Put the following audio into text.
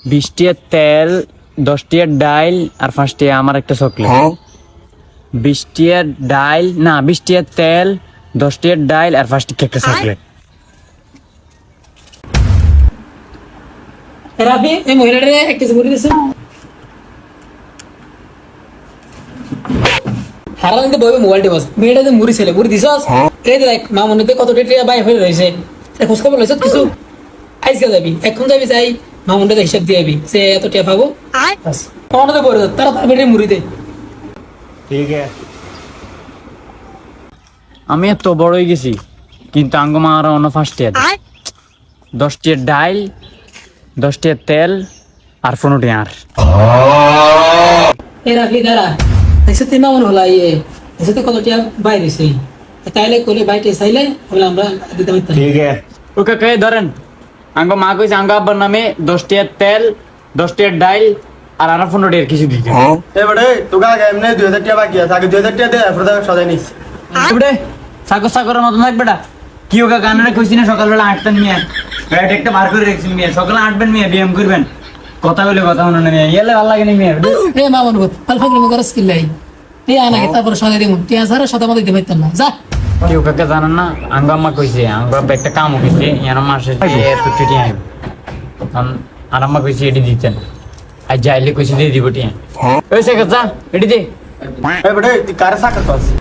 20 টিয়ার তেল, 10 টিয়ার ডাইল আর 5 টিয়া আমার একটা চকলেট। 20 টিয়ার ডাইল না 20 টিয়ার তেল, 10 টিয়ার ডাইল আর 5 টিয়া একটা চকলেট। রাবি এই মহিলাটারে একটা মুড়ি দিছো হারান তো বইবে মোবাইলটি বস মেয়েটা যে মুড়ি ছেলে মুড়ি দিছস এই দেখ মামুনিতে কত টিয়া বাই হয়ে রয়েছে খোঁজ খবর লইছ কিছু আইসকে যাবি এখন যাবি যাই মামুনটা হিসাব দিয়ে যাবি সে এত টিয়া পাবো বাস আমার তো বলে তারা তার বেটে মুড়ি দে ঠিক আছে। আমি এত বড় হয়ে গেছি কিন্তু আঙ্গমা আর অন্য 5 টিয়া 10 টিয়ার ডাইল, 10 টিয়ার তেল আর 15 টিয়া আর এ রাখলি দাঁড়া এসে তুই মামুন হলা ইয়ে এসে তো কত টিয়া বাই দিছে তাইলে কোলে বাইটে চাইলে বলে আমরা দিতে পারতাম ঠিক আছে। ওকে কে ধরেন আঙ্গ মা কইছে আঙ্গ আব্বার নামে 10 টিয়ার তেল, 10 টিয়ার ডাইল আর 15 টিয়ার কিছু দিতে। এবারে তোকে আগে এমনি 2000 টাকা বাকি আছে, আগে 2000 টাকা দে, এরপর তাকে সদাই নিস। এবারে সাগর সাগরের মতন থাকবে না কি ওকে গানের কইছি না সকালবেলা 8টার নিয়ে ব্যাট একটা বার করে রেখেছি মিয়া সকালে 8বেন মিয়া ব্যায়াম করবেন কথা বলে কথা মনে না মিয়া এলে ভালো লাগে না মিয়া। এ মামুন আলফা করে মুগার স্কিল লাই এ আনা তারপর সদাই দিমু টিয়া সারা সদা মধ্যে দিতে পারতাম না যা কেউ কাকে জানেন না আঙ্গ আম্মা কইছে আঙ্গ আব্বা একটা কাম কইছে ইয়ার মাসে এত টিটি আইব আর আম্মা কইছে এটি দিতেন আর যাইলে কইছে দিয়ে দিব টিয়া ওই সে যা এটি দে। এবারে তুই কারে সাকা করছিস?